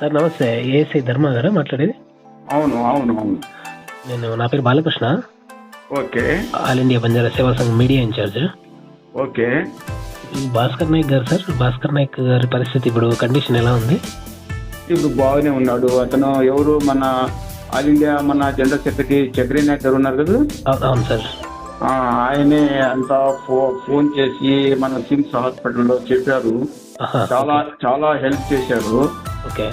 Sir నమస్తే, ASI ధర్మ గారా మాట్లాడేది? అవును అవును అవును. నా పేరు Balakrishna, okay all India Banjara సేవా సంఘ్ మీడియా ఇన్ఛార్జ్. ఓకే. ఈ భాస్కర్ నాయక్ గారు సార్, భాస్కర్ నాయక్ గారి పరిస్థితి ఇప్పుడు కండిషన్ ఎలా ఉంది? ఇప్పుడు బాగానే ఉన్నాడు. అతను ఎవరు, మన ఆల్ ఇండియా మన జనరల్ సెక్రటరీ చక్రీ నాయక్ గారు ఉన్నారు కదా, అవును సార్. ఆయనే అంతా ఫోన్ చేసి మన సిమ్స్ హాస్పిటల్లో చెప్పారు. చాలా చాలా హెల్ప్ చేశారు. ఓకే.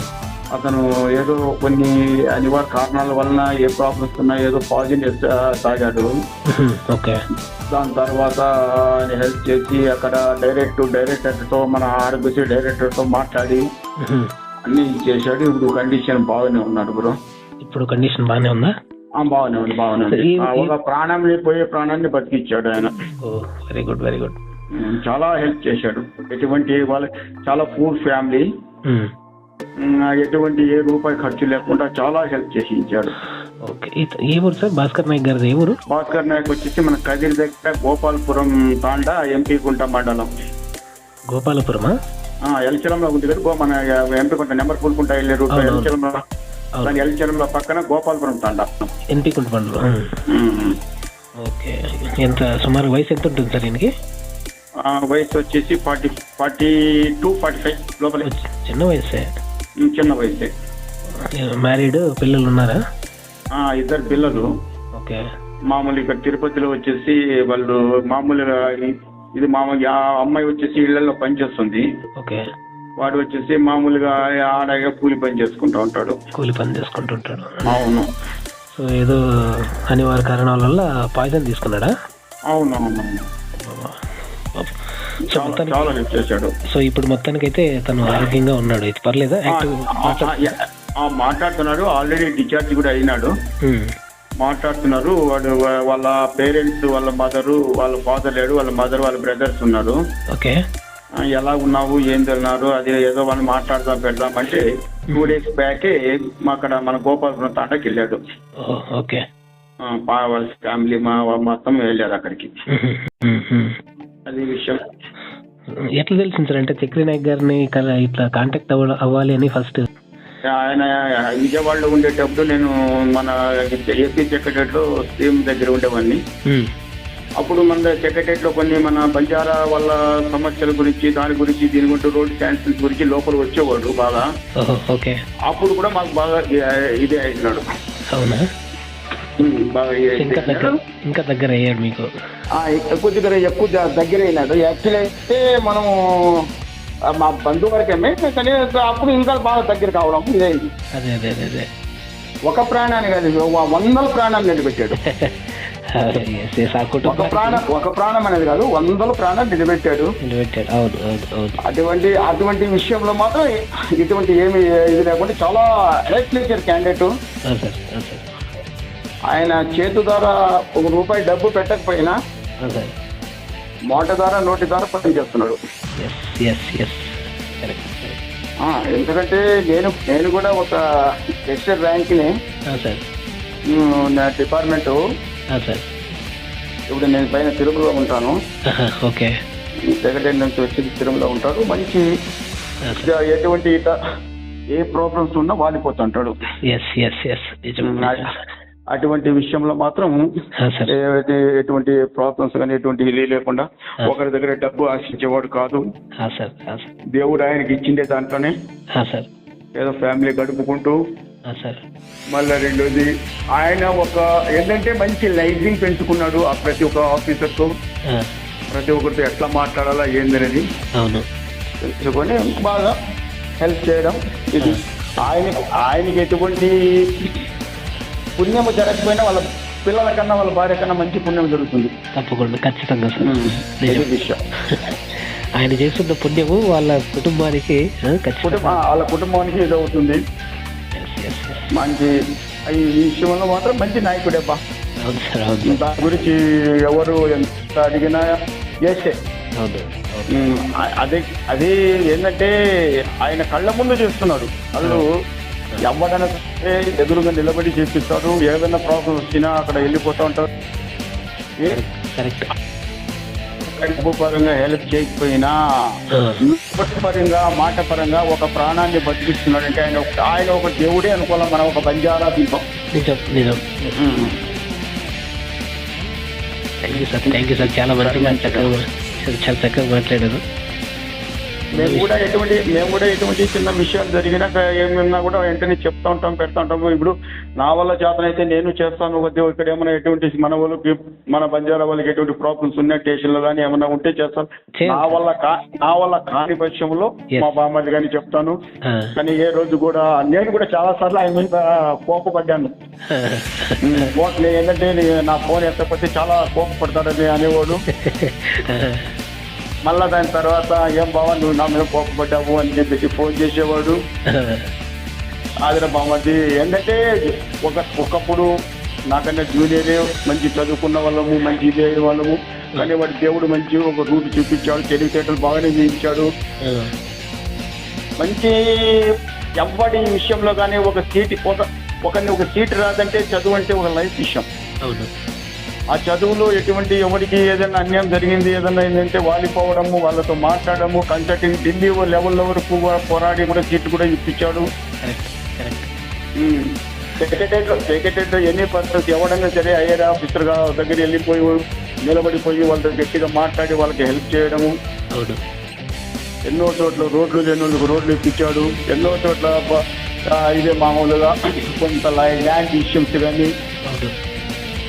అతను ఏదో కొన్ని అనివార్య కారణాల వలన ఏ ప్రాబ్లమ్స్ ఉన్నా ఏదో పాయిజన్ తాగాడు. ఓకే. దాని తర్వాత హెల్ప్ చేసి అక్కడ డైరెక్టర్తో మన ఆరోగ్యశ్రీ డైరెక్టర్తో మాట్లాడి అన్ని చేశాడు. ఇప్పుడు కండిషన్ బాగానే ఉన్నాడు బ్రో. ఇప్పుడు కండిషన్ బాగానే ఉందా? బాగానే ఉంది, బాగానే ఉంది. ఒక ప్రాణాన్ని పోయే ప్రాణాన్ని బతికిచ్చాడు ఆయన. Very good, very good. చాలా హెల్ప్ చేశాడు. ఎటువంటి వాళ్ళ చాలా పూర్ ఫ్యామిలీ, ఎటువంటి ఏ రూపాయి ఖర్చు లేకుండా చాలా హెల్ప్ చేసి ఇచ్చాడు. ఓకే. ఏ ఊరు సార్ భాస్కర్ నాయక్ గారిది? ఏ ఊరు? భాస్కర్ నాయక్ వచ్చేసి మన కదిరి దగ్గర గోపాలపురం తాండా, ఎంపీ గుంట మండలం. గోపాలపురమా? ఎల్చలంలో ఉంది కదా, మన ఎంపీ గుంట నెంబర్ పూలుకుంటా వెళ్ళే రూట్ ఎల్చలంలో, దాని ఎల్చలంలో పక్కన గోపాలపురం తాండా, ఎంపీ గుంట మండలం. ఓకే. ఎంత సుమారు వయసు ఎంత ఉంటుంది సార్ ఈయనకి? వయసు వచ్చేసి 42-45 లోపల. చిన్న వయసే. చిన్న వయసే. మ్యారీడ్, పిల్లలు ఉన్నారా? 2 పిల్లలు. ఓకే. మామూలు ఇక్కడ తిరుపతిలో వచ్చేసి వాళ్ళు మామూలుగా ఇది మామూలుగా అమ్మాయి వచ్చేసి ఇళ్లలో పనిచేస్తుంది. ఓకే. వాడు వచ్చేసి మామూలుగా ఆడగా కూలి పని చేసుకుంటూ ఉంటాడు. కూలి పని చేసుకుంటుంటాడు. అవును. సో ఏదో అనివార్య కారణాల వల్ల పాయిజన్ తీసుకున్నాడా? అవునవును. చాలా హెల్ప్ చేశాడు. సో ఇప్పుడు మొత్తానికైతే తను ఆరోగ్యంగా ఉన్నాడు, అయితే పర్లేదా? మాట్లాడుతున్నాడు. ఆల్రెడీ డిశ్చార్జ్ కూడా అయినాడు. మాట్లాడుతున్నారు. వాడు వాళ్ళ పేరెంట్స్, వాళ్ళ మదరు, వాళ్ళ ఫాదర్ లేడు, వాళ్ళ మదర్, వాళ్ళ బ్రదర్స్ ఉన్నారు. ఓకే. ఎలా ఉన్నావు, ఏం తిన్నారు, అది ఏదో వాళ్ళు మాట్లాడదాం పెడదాం అంటే 2 days బ్యాకే అక్కడ మన గోపాలపురం తాండాకి వెళ్ళాడు. ఓకే. వాళ్ళ ఫ్యామిలీ మొత్తం వెళ్ళారు అక్కడికి. అది విషయం. ఎట్లా తెలిసింది సార్? అంటే చక్రీ నాయక్ గారిని ఇట్లా కాంటాక్ట్ అవ్వాలి అని ఫస్ట్ ఆయన విజయవాడలో ఉండేటప్పుడు నేను మన ఏపీ సెక్రటరీలో సీఎం దగ్గర ఉండేవాడిని. అప్పుడు మన సెక్రటరీలో కొన్ని మన బంజారా వాళ్ళ సమస్యల గురించి, దాని గురించి, దీని గురించి, రోడ్ శాంక్షన్స్ గురించి లోపల వచ్చేవాడు బాగా. ఓకే. అప్పుడు కూడా మాకు బాగా ఇదే అయినాడు. అవునా? ఇంకా దగ్గర అయ్యాడు మీకు? ఎక్కువ దగ్గర అయినాడు. యాక్చువల్లీ అయితే మనము మా బంధువు వరకేమే, కానీ అప్పుడు ఇంకా బాగా దగ్గర కావడం ఇదైంది. అదే అదే అదే. ఒక ప్రాణాన్ని కాదు, 100 ప్రాణాలు నిలబెట్టాడు. ఒక ప్రాణం అనేది కాదు, 100 ప్రాణాలు నిలబెట్టాడు. అటువంటి విషయంలో మాత్రం ఇటువంటి ఏమి ఇది లేకుండా చాలా ఎలక్ట్రికల్ క్యాండిడేట్. ఆయన చేతు ద్వారా ₹1 డబ్బు పెట్టకపోయినా మాట ద్వారా, నోటి ద్వారా పని చేస్తున్నాడు. ఎందుకంటే నేను కూడా ఒక టెక్స్టైల్ ర్యాంక్ని నా డిపార్ట్మెంటు. ఇప్పుడు నేను పైన తిరుమలలో ఉంటాను. ఓకే. సెక్రటరీ నుంచి వచ్చి తిరుమలలో ఉంటాడు. మంచి ఎటువంటి ఏ ప్రాబ్లమ్స్ ఉన్నా వాడిపోతుంటాడు. అటువంటి విషయంలో మాత్రం ఎటువంటి ప్రాబ్లమ్స్ కానీ ఎటువంటి ఇది లేకుండా ఒకరి దగ్గర డబ్బు ఆశించేవాడు కాదు. దేవుడు ఆయనకి ఇచ్చిండే దాంట్లోనే ఏదో ఫ్యామిలీ గడుపుకుంటూ. మళ్ళీ రెండోది, ఆయన ఏంటంటే మంచి లైజింగ్ పెంచుకున్నాడు ప్రతి ఒక్క ఆఫీసర్తో, ప్రతి ఒక్కరితో ఎట్లా మాట్లాడాలా ఏందనేది పెంచుకొని బాగా హెల్ప్ చేయడం. ఇది ఆయనకి ఎటువంటి పుణ్యము జరగకపోయినా వాళ్ళ పిల్లల కన్నా, వాళ్ళ భార్య కన్నా మంచి పుణ్యం జరుగుతుంది. తప్పకుండా, ఖచ్చితంగా సార్. విషయం ఆయన చేస్తున్న పుణ్యము వాళ్ళ కుటుంబానికి వాళ్ళ కుటుంబానికి ఇదవుతుంది. మంచి ఈ విషయంలో మాత్రం మంచి నాయకుడేబ్బా. దాని గురించి ఎవరు ఎంత అడిగినా చేస్తే అదే ఏంటంటే ఆయన కళ్ళ ముందు చేస్తున్నాడు. వాళ్ళు ఎవరైనా ఎదురుగా నిలబడి చేపిస్తారు. ఏదైనా ప్రాబ్లం వచ్చినా అక్కడ వెళ్ళిపోతూ ఉంటారు. కరెక్ట్. డబ్బు పరంగా హెల్ప్ చేయకపోయినా పరంగా మాట పరంగా ఒక ప్రాణాన్ని బతికిస్తున్నాడంటే ఆయన ఒక దేవుడే అనుకోవాలి. మనం ఒక బంజారా దీపం. నిజం నిజం. థ్యాంక్ యూ సార్ చాలా మంచిగా చాలా చక్కగా మాట్లాడారు. మేము కూడా ఎటువంటి చిన్న విషయాలు జరిగినాక ఏమన్నా కూడా వెంటనే చెప్తా ఉంటాం, పెడతా ఉంటాము. ఇప్పుడు నా వల్ల చేతనైతే నేను చేస్తాను. ఇక్కడ ఏమైనా ఎటువంటి మన వాళ్ళకి మన బంజారా వాళ్ళకి ఎటువంటి ప్రాబ్లమ్స్ ఉన్నాయి స్టేషన్లో కానీ ఏమైనా ఉంటే చేస్తాను. నా వల్ల కాని పక్షంలో మా బామ్మది కానీ చెప్తాను. కానీ ఏ రోజు కూడా నేను కూడా చాలా సార్లు ఆయన మీద కోపపడ్డాను. ఏంటంటే నా ఫోన్ ఎత్తకపోతే చాలా కోపపడతాడని అనేవాడు. మళ్ళా దాని తర్వాత ఏం బావ నువ్వు నా మీద కోపపడ్డావు అని చెప్పేసి ఫోన్ చేసేవాడు. ఆదిరా బామ్మది ఏంటంటే ఒకప్పుడు నాకన్నా జూనియరే, మంచి చదువుకున్న వాళ్ళము, మంచి ఇదే వాళ్ళము. కానీ వాడి దేవుడు మంచి ఒక రూట్ చూపించాడు, తెలివితేటలు బాగానే చూపించాడు. మంచి ఎవరి విషయంలో కానీ ఒక సీట్ రాదంటే చదువు అంటే ఒక లైఫ్ విషయం. ఆ చదువులో ఎవరికి ఏదైనా అన్యాయం జరిగింది, ఏదైనా ఏంటంటే వాలిపోవడము, వాళ్ళతో మాట్లాడము, కన్సల్టింగ్ ఢిల్లీ లెవెల్లో వరకు పోరాడి కూడా సీట్లు కూడా ఇప్పించాడు. సెక్రటరీ ఎన్ని పర్సన్స్ ఎవడైనా సరే ఐఆర్ ఆఫీసర్ దగ్గర వెళ్ళిపోయి నిలబడిపోయి వాళ్ళతో గట్టిగా మాట్లాడి వాళ్ళకి హెల్ప్ చేయడము. ఎన్నో చోట్ల రోడ్లు ఇప్పించాడు. ఎన్నో చోట్ల ఇదే మామూలుగా కొంత ల్యాండ్ ఇష్యూస్ కానీ,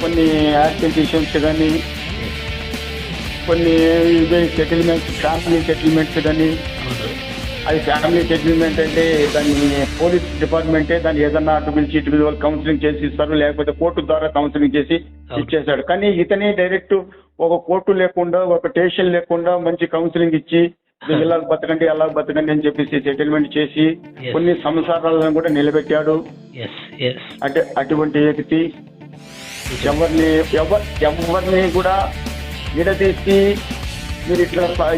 కొన్ని యాక్సిడెంట్ ఇష్యూస్ కానీ, కొన్ని ఇవే సెటిల్మెంట్స్, ఫ్యామిలీ సెటిల్మెంట్స్ కానీ. అది ఫ్యామిలీ సెటిల్మెంట్ అంటే దాన్ని పోలీస్ డిపార్ట్మెంటే దాన్ని ఏదన్నా అటు పిలిచి వాళ్ళు కౌన్సిలింగ్ చేసి ఇస్తారు, లేకపోతే కోర్టు ద్వారా కౌన్సిలింగ్ చేసి ఇచ్చేశాడు. కానీ ఇతనే డైరెక్ట్ ఒక కోర్టు లేకుండా, ఒక స్టేషన్ లేకుండా మంచి కౌన్సిలింగ్ ఇచ్చి ఇలా బతకండి అలా బతకండి అని చెప్పేసి సెటిల్మెంట్ చేసి కొన్ని సంసారాలను కూడా నిలబెట్టాడు. అంటే అటువంటి వ్యక్తి ఎవరిని కూడా విడదీసి మీరు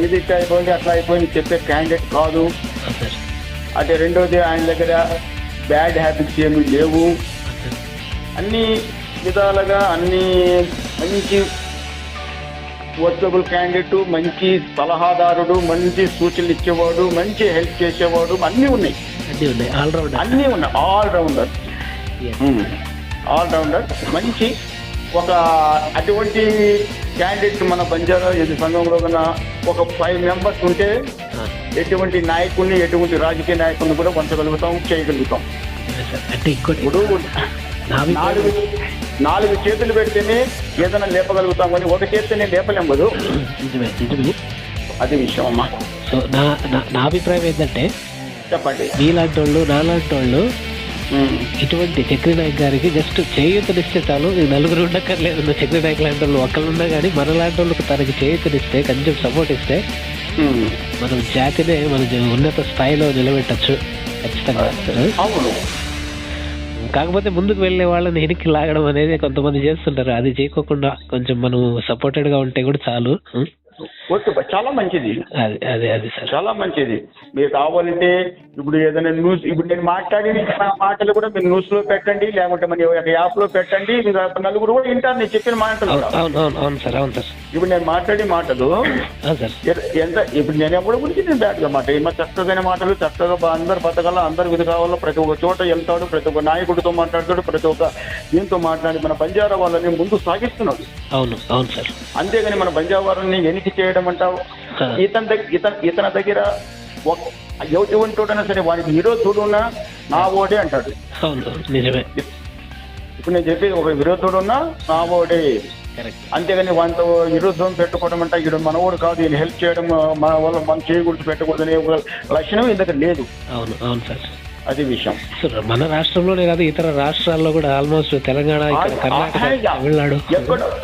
ఇది ఇట్లా అయిపోయింది అట్లా అయిపోయింది చెప్పే క్యాండిడేట్ కాదు. అంటే రెండోది ఆయన దగ్గర బ్యాడ్ హ్యాబిట్స్ ఏమీ లేవు. అన్ని విధాలుగా అన్ని మంచి వర్కబుల్ క్యాండిడేట్, మంచి సలహాదారుడు, మంచి సూచనలు ఇచ్చేవాడు, మంచి హెల్ప్ చేసేవాడు, అన్నీ ఉన్నాయి. అన్నీ ఉన్నాయి. ఆల్రౌండర్ మంచి ఒక అటువంటి క్యాండిడేట్ మన బంజారా సంఘంలో కన్నా ఒక 5 మెంబర్స్ ఉంటే ఎటువంటి నాయకుడిని, ఎటువంటి రాజకీయ నాయకుడిని కూడా పంచగలుగుతాం, చేయగలుగుతాం. ఇప్పుడు 4 చేతులు పెడితేనే ఏదైనా లేపగలుగుతాం, కానీ ఒక చేతినే లేపలేం కదా. అది విషయం అమ్మా. సో నా అభిప్రాయం ఏంటంటే, చెప్పండి, మీలాంటి వాళ్ళు నాలాంటి వాళ్ళు ఇటువంటి చక్రి నాయక్ గారికి జస్ట్ చేయూతనిస్తే చాలు. నలుగురు ఉండక్కర్లేదు. చక్రి నాయక్ లాంటి వాళ్ళు ఒకళ్ళు ఉన్నా కానీ మన లాంటి వాళ్ళకి తనకి చేయూతనిస్తే, కొంచెం సపోర్ట్ ఇస్తే మనం జాతినే మన ఉన్నత స్థాయిలో నిలబెట్టచ్చు ఖచ్చితంగా. కాకపోతే ముందుకు వెళ్ళే వాళ్ళని వెనక్కి లాగడం అనేది కొంతమంది చేస్తుంటారు. అది చేయకోకుండా కొంచెం మనం సపోర్టెడ్గా ఉంటే కూడా చాలు. చాలా మంచిది. అది సార్ చాలా మంచిది. మీరు కావాలంటే ఇప్పుడు ఏదైనా న్యూస్, ఇప్పుడు నేను మాట్లాడిన మాటలు కూడా మీరు న్యూస్ లో పెట్టండి, లేకుంటే మన యాప్ లో పెట్టండి. మీరు నలుగురు కూడా వింటారు నేను చెప్పిన మాటలు. అవును సార్. ఇప్పుడు నేను మాట్లాడే మాటలు ఎంత, ఇప్పుడు నేను ఎవరి గురించి నేను బ్యాడ్గా మాట్లాడి చక్కగా మాటలు, చక్కగా అందరు బతకాల, అందరు ఇది కావాలో, ప్రతి ఒక్క చోట వెళ్తాడు, ప్రతి ఒక్క నాయకుడితో మాట్లాడతాడు, ప్రతి ఒక్క దీంతో మాట్లాడి మన బంజారా వాళ్ళని ముందు సాగిస్తున్నాడు. అవును సార్. అంతేగాని మన బంజారా వాళ్ళని ఎన్నిక చేయడం అంటావు. ఇతని దగ్గర ఎవరితోడైనా సరే వాడికి విరోధుడున్నా నా ఓడే అంటాడు. నిజమే. ఇప్పుడు నేను చెప్పేది ఒక విరోధుడున్నా నా ఓడే. అంతేగాని వాటితో విరోధం పెట్టుకోవడం అంటే ఇక్కడ మనవాడు కాదు, ఈయన హెల్ప్ చేయడం మన వల్ల మనం చేయకూడదు, పెట్టకూడదు అనే ఒక లక్షణం ఈ దగ్గర లేదు. అవును సార్. అది విషయం. మన రాష్ట్రంలోనే కాదు, ఇతర రాష్ట్రాల్లో కూడా ఆల్మోస్ట్ తెలంగాణ, కర్ణాటక, తమిళనాడు,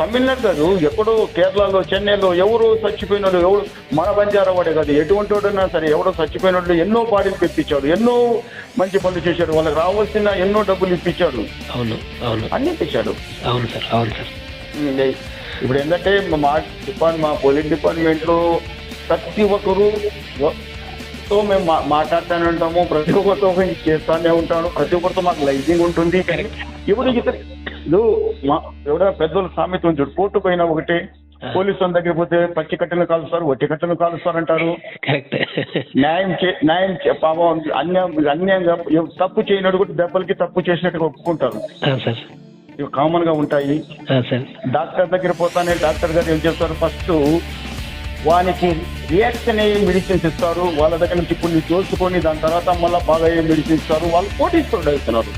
తమిళనాడు కాదు, ఎక్కడో కేరళలో, చెన్నైలో ఎవరు చచ్చిపోయినాడు, ఎవరు మన బంజారా వాడే కాదు, ఎటువంటి వాడైనా సరే ఎవడో చచ్చిపోయినట్లు ఎన్నో పార్టీలు తెప్పించాడు, ఎన్నో మంచి పనులు చేశాడు, వాళ్ళకి రావాల్సిన ఎన్నో డబ్బులు ఇప్పించాడు. అవును అన్ని ఇప్పించాడు. అవును సార్. ఇప్పుడు ఏంటంటే మా పోలీస్ డిపార్ట్మెంట్లో ప్రతి ఒక్కరు తో మేము మాట్లాడుతూనే ఉంటాము, ప్రతి ఒక్కరితో చేస్తూనే ఉంటాను, ప్రతి ఒక్కరితో మాకు లైజింగ్ ఉంటుంది. ఇప్పుడు ఎవరైనా పెద్దోళ్ళు సామెత ఉంచాడు, కోర్టు పైన ఒకటి, పోలీసు వాళ్ళ దగ్గర పోతే పచ్చి కట్టెలు కాలుస్తారు, ఒట్టి కట్టెలు కాలుస్తారు అంటారు. కరెక్ట్. పాపం అన్యాయంగా తప్పు చేయనడు కూడా దెబ్బలకి తప్పు చేసినట్టుగా ఒప్పుకుంటారు. సార్ ఇవి కామన్ గా ఉంటాయి. సార్ డాక్టర్ దగ్గర పోతానే డాక్టర్ గారు ఏం చేస్తారు, ఫస్ట్ వానికి రియాక్షన్ అయ్యే మెడిసిన్స్ ఇస్తారు. వాళ్ళ దగ్గర నుంచి కొన్ని చూసుకొని దాని తర్వాత మళ్ళీ బాగా అయ్యే మెడిసిన్స్ ఇస్తారు. వాళ్ళు పోటీస్తున్నారు ఇస్తున్నారు.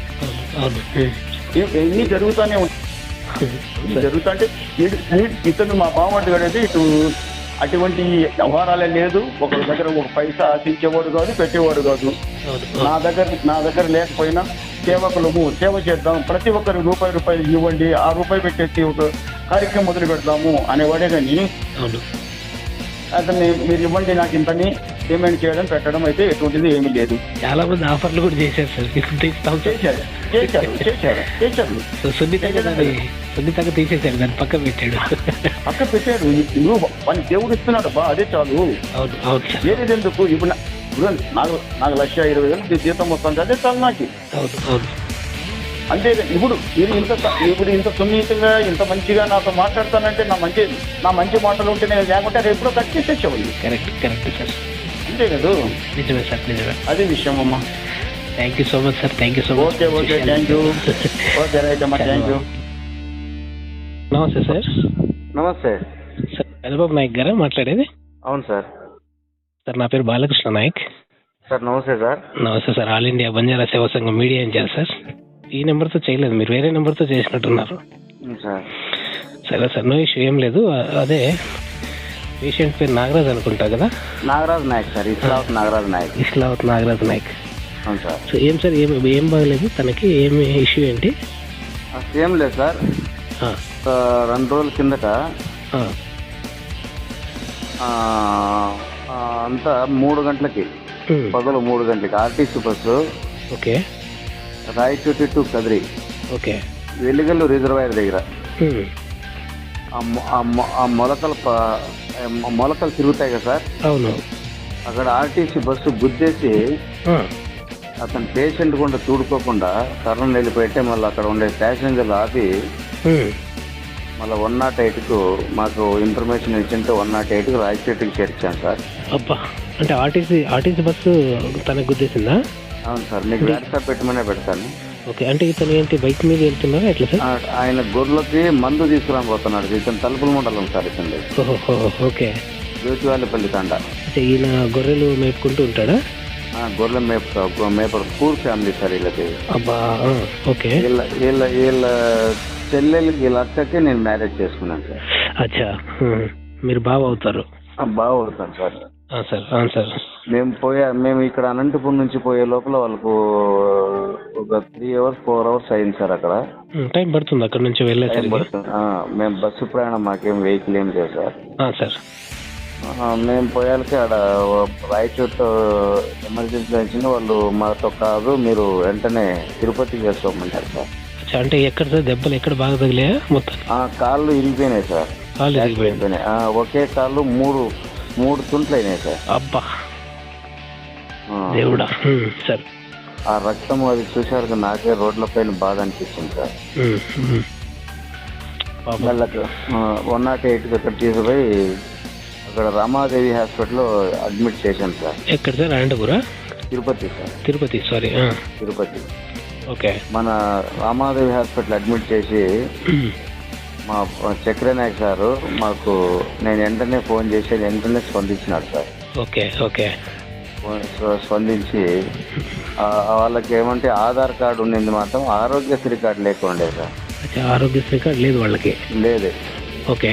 ఇవన్నీ జరుగుతూనే ఉంటాయి. జరుగుతుంటే ఇతను మా బావమర్ది గారు అయితే ఇటు అటువంటి వ్యవహారాలే లేదు. ఒకరి దగ్గర ఒక పైసా ఆశించేవాడు కాదు, పెట్టేవాడు కాదు. నా దగ్గర లేకపోయినా సేవకులము సేవ చేద్దాం, ప్రతి ఒక్కరు రూపాయి ఇవ్వండి, ఆ రూపాయి పెట్టేసి ఒక కార్యక్రమం మొదలు పెడదాము అనేవాడే కానీ అతన్ని మీరు ఇవ్వండి నాకు ఇంతని పేమెంట్ చేయడం పెట్టడం అయితే ఎటువంటిది ఏమీ లేదు. చాలా మంది ఆఫర్లు కూడా చేశారు సార్. చేశారు. సున్నితంగా తీసేశారు, దాన్ని పక్క పెట్టాడు. నువ్వు పని దేవుడు ఇస్తున్నాడు బా, అదే చాలు. అవును అవును సార్. ఏది ఎందుకు ఇప్పుడు నాకు 1,20,000 జీతం వస్తుంది, అదే చాలు నాకు. అవును అవును. అంతే. ఇప్పుడు ఇంత సున్నితంగా ఇంత మంచిగా నాతో మాట్లాడతానంటే నా మంచి మాటలు ఉంటే నేను లేకుంటే ఎప్పుడో కట్ చేసేసేవాళ్ళు. Correct sir. అంతే కదా. నిజమే సార్, నిజమే. అదే విషయం అమ్మా. Thank you so much sir. Thank you so much. Okay thank you. Okay right అమ్మా, థ్యాంక్ యూ. నమస్తే సార్. నమస్తే సార్, చంద్రబాబు నాయక్ గారా మాట్లాడేది? అవును సార్. సార్ నా పేరు బాలకృష్ణ నాయక్ సార్. నమస్తే సార్. నమస్తే సార్. ఆల్ ఇండియా బంజారా సేవా సంఘం మీడియా ఇన్ఛార్జ్ సార్. ఈ నెంబర్తో చేయలేదు, మీరు వేరే నెంబర్తో చేసినట్టున్నారు సార్. సరే సార్, నో ఇష్యూ, ఏం లేదు. అదే పేషెంట్ పేరు నాగరాజ్ అనుకుంటా కదా? నాగరాజ్ నాయక్ సార్. ఇస్లావత్ నాగరాజ్ నాయక్. అవును సార్. సో ఏం సార్, ఏం బాగలేదు తనకి? ఏమి ఇష్యూ ఏంటి? ఏం లేదు సార్. 2 రోజుల కిందట అంతా 3 గంటలకి, పగలు 3 గంటలకి RTC bus okay Rayachoti to Kadiri, okay, Veligallu reservoir దగ్గర ఆ మొలకలు తిరుగుతాయి కదా సార్. అవును. అక్కడ ఆర్టీసీ బస్సు గుద్దేసి అతను పేషెంట్ కూడా చూడుకోకుండా టర్న్ వెళ్ళిపోయితే మళ్ళీ అక్కడ ఉండే ప్యాసింజర్లు ఆపి మళ్ళీ 108కు మాకు ఇన్ఫర్మేషన్ ఇచ్చింటే 108కు రాయచోటికి చేర్చాను సార్. అబ్బా, అంటే ఆర్టీసీ బస్సు తనకు గుద్దేసిందా? అవును సార్. మీకు వాట్సాప్ పెట్టమనే పెడతాను. ఓకే, అంటే ఇతను ఏంటి బైక్ మీద వెళ్తున్నారా ఎట్లా సార్? ఆయన గొర్రెలకి మందు తీసుకురాబోతున్నాడు. ఇతను తలుపుల మండలం సార్. ఇతను ఓకే, జ్యోతివాళ్ళపల్లి తండ. అంటే ఈయన గొర్రెలు మేపుకుంటూ ఉంటాడా? గొర్రెలు మేపరు. పూర్ ఫ్యామిలీ సార్ వీళ్ళకి. అబ్బా, ఓకే. వీళ్ళ చెల్లెలకి వీళ్ళ అక్కకి నేను మ్యారేజ్ చేసుకున్నాను సార్. అచ్చా, మీరు బాగా అవుతారు? బాగా అవుతాను సార్. సార్ అవును సార్. మేము ఇక్కడ అనంతపురం నుంచి పోయే లోపల వాళ్ళకు ఒక 3 hours 4 hours అయింది సార్. అక్కడ టైం పడుతుంది అక్కడ నుంచి వెళ్ళేసరికి. మేము బస్సు ప్రయాణం, మాకేం వెహికల్ ఏం లేదు సార్. సార్ మేము పోయాలకి ఆడ రాయచోట్ ఎమర్జెన్సీ వచ్చింది. వాళ్ళు మాతో కాదు, మీరు వెంటనే తిరుపతికి చేసుకోమంటారు సార్. అంటే ఎక్కడ సార్ దెబ్బలు ఎక్కడ బాగా తగిలాయా? మొత్తం కాళ్ళు ఇరిగిపోయినాయి సార్. ఒకే కాళ్ళు 3 తుంట్లు అయినాయి సార్. అబ్బా దేవుడా. సార్ ఆ రక్తం అది చూసారు, నాకే రోడ్ల పైన బాధ అనిపించింది సార్. వాళ్ళకి 108కి అక్కడ తీసుకుపోయి అక్కడ రమాదేవి హాస్పిటల్లో అడ్మిట్ చేశాను సార్. ఎక్కడ సార్? అనంతపురా? తిరుపతి సార్. తిరుపతి. ఓకే. మన రామాదేవి హాస్పిటల్ అడ్మిట్ చేసి మా చక్రనాయక్ సారు మాకు నేను వెంటనే ఫోన్ చేసి వెంటనే స్పందించినాడు సార్. ఓకే. స్పందించి వాళ్ళకి ఏమంటే ఆధార్ కార్డు ఉండింది, మాత్రం ఆరోగ్యశ్రీ కార్డు లేకుండే సార్. ఆరోగ్యశ్రీ కార్డు లేదు వాళ్ళకి? లేదు. ఓకే.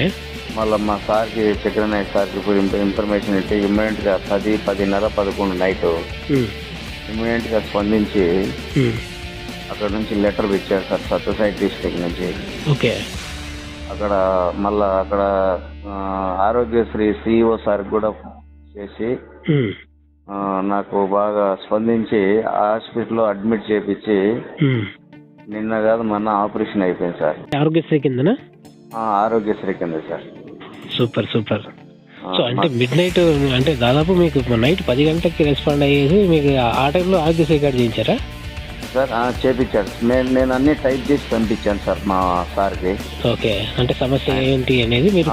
మళ్ళీ మా సార్కి చక్రనాయక్ సార్కి ఇప్పుడు ఇన్ఫర్మేషన్ ఇచ్చి ఇమ్మీడియట్గా 10, 10:30, 11 నైట్ ఇమ్మీడియట్గా స్పందించి అక్కడ నుంచి లెటర్ ఇచ్చారు సార్, సత్యసాయి డిస్ట్రిక్ట్ నుంచి. ఓకే. అక్కడ మళ్ళా అక్కడ ఆరోగ్యశ్రీ సిఇఓ సార్ కూడా చేసి నాకు బాగా స్పందించి హాస్పిటల్లో అడ్మిట్ చేపించి నిన్న కాదు మొన్న ఆపరేషన్ అయిపోయింది సార్. ఆరోగ్యశ్రీ కిందనా? ఆరోగ్యశ్రీ కింద సార్. సూపర్. సో అంటే మిడ్ నైట్, అంటే దాదాపు మీకు నైట్ 10 గంటలకి రెస్పాండ్ అయ్యేసి మీకు ఆ టైంలో ఆరోగ్యశ్రీ కార్డు చేయించారా? సార్ చేపించాడు. నేను అన్ని టైప్ చేసి పంపించాను సార్ మా సార్కి. ఓకే, అంటే సమస్య ఏంటి అనేది మీరు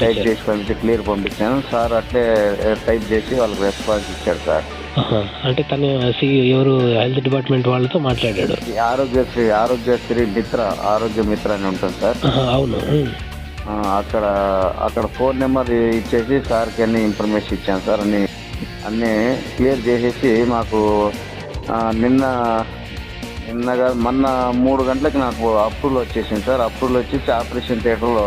టైప్ చేసి క్లియర్ పంపించాను. సార్ అట్లే టైప్ చేసి వాళ్ళకి రెస్పాన్స్ ఇచ్చాడు సార్. అంటే తను ఎవరు హెల్త్ డిపార్ట్మెంట్ వాళ్ళతో మాట్లాడాడు. ఆరోగ్యశ్రీ ఆరోగ్య మిత్ర అని ఉంటుంది సార్. అవును. అక్కడ ఫోన్ నెంబర్ ఇచ్చేసి సార్కి అన్ని ఇన్ఫర్మేషన్ ఇచ్చాను సార్. అన్నీ క్లియర్ చేసేసి మాకు మొన్న 3 గంటలకి నాకు అప్రూవల్ వచ్చేసింది సార్. అప్రూవల్ వచ్చేసి ఆపరేషన్ థియేటర్లో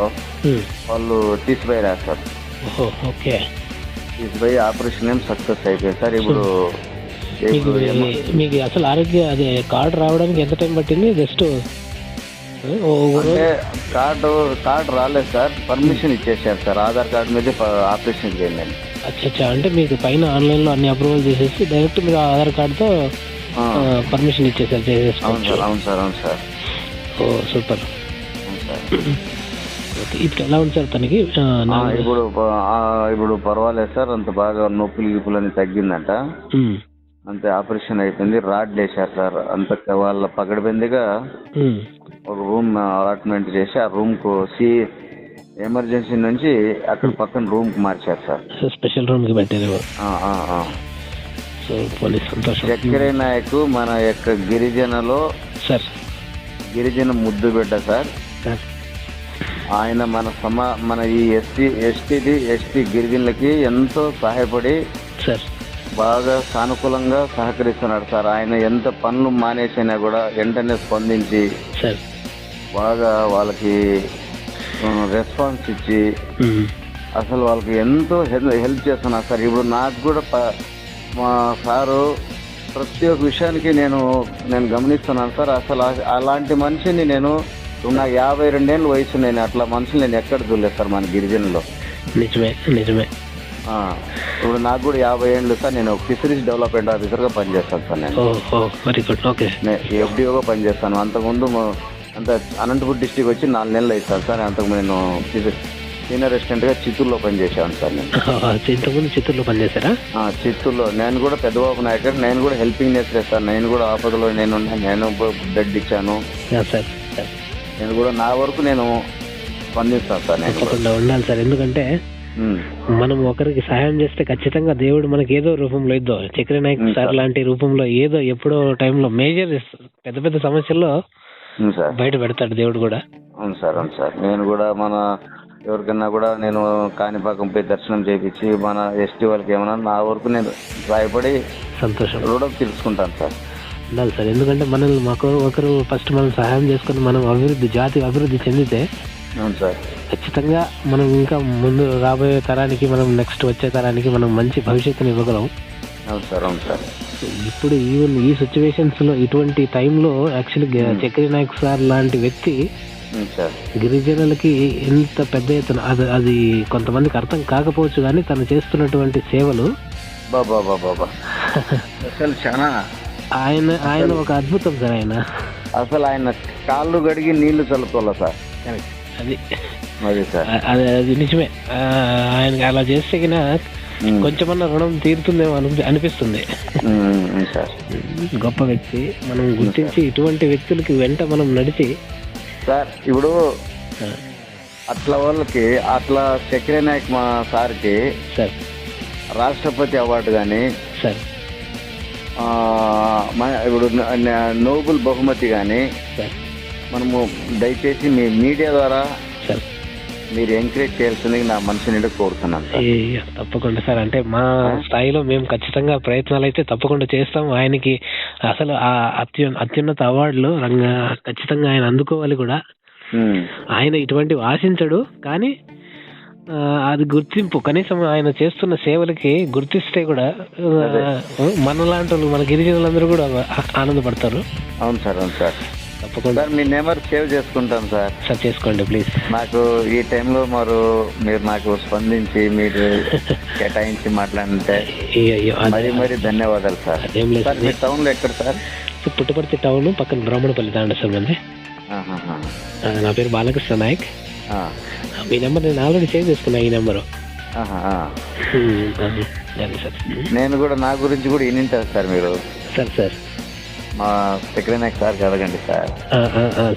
వాళ్ళు తీసిపోయారు సార్. ఓకే, తీసిపోయి ఆపరేషన్ ఏం సక్సెస్ అయిపోయింది సార్. ఇప్పుడు మీకు అసలు అదే కార్డు రావడానికి ఎంత టైం పట్టింది? జస్ట్ అంటే కార్డు రాలేదు సార్, పర్మిషన్ ఇచ్చేసారు సార్. ఆధార్ కార్డు మీద ఆపరేషన్ చేయండి. అచ్చా, అంటే మీకు పైన ఆన్లైన్లో అన్ని అప్రూవల్ చేసేసి డైరెక్ట్ మీరు ఆధార్ కార్డుతో పర్మిషన్ ఇచ్చేసారు చేసేసుకోవచ్చు. అవును సార్. ఓ సూపర్. ఇప్పుడు ఎలా ఉంది సార్ తనకి? ఇప్పుడు పర్వాలేదు సార్, అంత బాగా నొప్పులు అని తగ్గిందంట. అంతే, ఆపరేషన్ అయిపోయింది. రాడ్ వేసారు సార్. అంత వాళ్ళ పగడబందిగా ఒక రూమ్ అలాట్మెంట్ చేసి ఆ రూమ్ కు ఎమర్జెన్సీ నుంచి అక్కడ పక్కన రూమ్ కు మార్చారు సార్. స్పెషల్ రూమ్ కి పెట్టారు. చక్కెర నాయకు మన యొక్క గిరిజనలో సార్, గిరిజన ముద్దు బిడ్డ సార్. ఆయన మన ఈ ఎస్టీ గిరిజనులకి ఎంతో సహాయపడి సార్ బాగా సానుకూలంగా సహకరిస్తున్నాడు సార్. ఆయన ఎంత పనులు మానేసినా కూడా వెంటనే స్పందించి సార్ బాగా వాళ్ళకి రెస్పాన్స్ ఇచ్చి అసలు వాళ్ళకి ఎంతో హెల్ప్ చేస్తున్నారు సార్. ఇప్పుడు నాకు కూడా మా సారు ప్రతి ఒక్క విషయానికి నేను గమనిస్తున్నాను సార్. అసలు అలాంటి మనిషిని నాకు 52 ఏళ్ళ వయసు, నేను అట్లా మనుషులు నేను ఎక్కడ చూడలేదు సార్ మన గిరిజనులో. నిజమే. ఇప్పుడు నాకు కూడా 50 ఏళ్ళు సార్. నేను ఫిషరీస్ డెవలప్మెంట్ ఆఫీసర్గా పనిచేస్తాను సార్. నేను ఎఫ్డిఓగా పనిచేస్తాను. అంతకుముందు అనంతపురం డిస్టిక్ వచ్చి 4 నెలలు అవుతాను సార్. అంతకు నేను సీనియర్ రెసిడెంట్గా చిత్తూరులో పనిచేశాను సార్. నేను ఇంతకుముందు చిత్తూరులో పనిచేశారా? చిత్తూరులో. నేను కూడా పెద్దబాబు నాయకుడు. నేను కూడా హెల్పింగ్ నేచర్ సార్. నేను కూడా ఆపదలో నేను బ్లడ్ ఇచ్చాను. నేను కూడా నా వరకు నేను స్పందిస్తాను సార్. తప్పకుండా ఉండాలి సార్. ఎందుకంటే మనం ఒకరికి సహాయం చేస్తే ఖచ్చితంగా దేవుడు మనకి ఏదో రూపంలో చక్ర నాయక్ సార్ లాంటి రూపంలో ఏదో ఎప్పుడో టైంలో మేజర్ పెద్ద సమస్యల్లో బయట పెడతాడు దేవుడు కూడా. అవును సార్. నేను కూడా ఎవరికన్నా కూడా నేను కాణిపాకం పోయి దర్శనం చేయించి మన ఎస్టీ వాళ్ళకి ఏమన్నా నా వరకు నేను భయపడి సంతోషం కూడా తెలుసుకుంటాను సార్. ఉండాలి సార్. ఎందుకంటే మనల్ని ఒకరు ఫస్ట్ మనం సహాయం చేసుకుని మనం జాతి అభివృద్ధి చెందితే అవును సార్ ఖచ్చితంగా మనం ఇంకా ముందు రాబోయే తరానికి, మనం నెక్స్ట్ వచ్చే తరానికి మనం మంచి భవిష్యత్తుని ఇవ్వగలం. అవును సార్. ఇప్పుడు ఈవెన్ ఈ సిచ్యువేషన్స్ లో, ఇటువంటి టైంలో యాక్చువల్లీ చక్రి నాయక్ సార్ లాంటి వ్యక్తి గిరిజనులకి ఎంత పెద్ద ఎత్తున అది కొంతమందికి అర్థం కాకపోవచ్చు, కానీ తను చేస్తున్నటువంటి సేవలు అసలు చాలా ఆయన ఒక అద్భుతం సార్. అసలు ఆయన కాళ్ళు గడిగి నీళ్లు చల్లుకోవాలి సార్. అది నిజమే. ఆయనకి అలా చేస్తే కొంచెమన్నా రుణం తీరుతుందేమో అనిపిస్తుంది. గొప్ప వ్యక్తి. మనం గుర్తించి ఇటువంటి వ్యక్తులకి వెంట మనం నడిచి సార్, ఇప్పుడు అట్లా వాళ్ళకి చక్ర నాయక్ మా సార్కి సార్ రాష్ట్రపతి అవార్డు కానీ సార్, ఇప్పుడు నోబెల్ బహుమతి కానీ మనము దయచేసి మీ మీడియా ద్వారా మీరు ఎంకరేజ్ చేయాల్సింది నా మనసు నిండా కోరుతున్నాను సార్. తప్పకుండా సార్. అంటే మా స్థాయిలో మేము ఖచ్చితంగా ప్రయత్నాలు అయితే తప్పకుండా చేస్తాం. ఆయనకి అసలు ఆ అత్యున్నత అవార్డులు ఖచ్చితంగా ఆయన అందుకోవాలి కూడా. ఆయన ఇటువంటివి ఆశించడు, కానీ అది గుర్తింపు కనీసం ఆయన చేస్తున్న సేవలకి గుర్తిస్తే కూడా మనలాంటి వాళ్ళు, మన గిరిజనులందరూ కూడా ఆనందపడతారు. అవును సార్. తప్పకుండా సార్. మీ నెంబర్ సేవ్ చేసుకుంటాను సార్. చేసుకోండి ప్లీజ్. నాకు ఈ టైంలో మీరు నాకు స్పందించి మీరు కేటాయించి మాట్లాడితే మరి ధన్యవాదాలు సార్. మీ టౌన్ లో ఎక్కడ సార్? పుట్టపర్తి టౌన్ పక్కన బ్రాహ్మణపల్లి తాండ సార్ మంది. నా పేరు బాలకృష్ణ నాయక్. మీ నెంబర్ నేను ఆల్రెడీ సేవ్ చేసుకున్నా, ఈ నెంబరు. నేను కూడా నా గురించి కూడా వినింటారు సార్ మీరు. సార్ మా చక్రి నాయక్ సార్కి అడగండి సార్.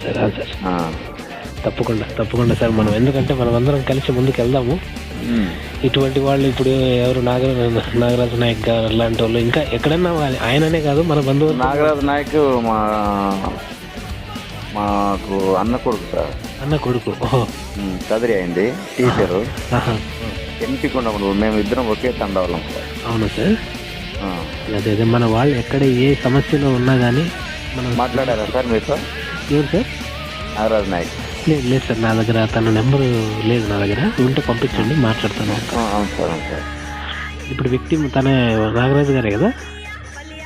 సార్ తప్పకుండా సార్. మనం ఎందుకంటే మనం అందరం కలిసి ముందుకు వెళ్దాము. ఇటువంటి వాళ్ళు ఇప్పుడు ఎవరు నాగరాజు నాయక్ గారు లాంటి వాళ్ళు ఇంకా ఎక్కడన్నా ఆయననే కాదు మన బంధువులు. నాగరాజు నాయక్ మాకు అన్న కొడుకు సార్. అన్న కొడుకు చదిరి అయింది, టీచరు. ఎంపికొండ మేము ఇద్దరం ఒకే తండవాళ్ళం సార్. అవును సార్. అదే మన వాళ్ళు ఎక్కడ ఏ సమస్యలో ఉన్నా కానీ మనం మాట్లాడారా సార్ మీతో? ఎవరు సార్? నాగరాజు నాయక్. లేదు సార్, నా దగ్గర తన నెంబరు లేదు. నా దగ్గర ఉంటే పంపించండి, మాట్లాడతాను. అవును సార్, అవును సార్. ఇప్పుడు వ్యక్తి తనే నాగరాజు గారే కదా?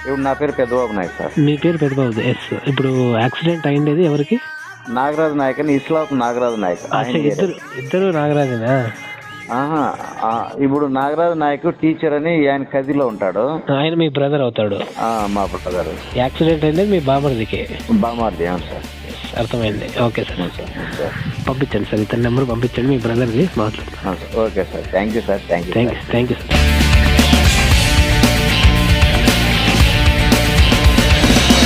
ఇప్పుడు నా పేరు పెద్దబాబు నాయక్ సార్. మీ పేరు పెద్దబాబు. ఎస్. ఇప్పుడు యాక్సిడెంట్ అయింది ఎవరికి? నాగరాజు నాయక్ అని, ఇస్లాం నాగరాజు నాయక్. ఇద్దరు నాగరాజేనా? ఇప్పుడు నాగరాజు నాయక్ టీచర్ అని ఆయన కదిలో ఉంటాడు. ఆయన మీ బ్రదర్ అవుతాడు? మా బ్రదర్. యాక్సిడెంట్ అయింది మీ బామర్దికి? బామర్ది, అవును సార్. అర్థమైంది. ఓకే సార్, పంపించండి సార్. ఇతని నెంబర్ పంపించండి, మీ బ్రదర్ది మాట్లాడుతాను. Okay sir, thank you sir. Thank you sir.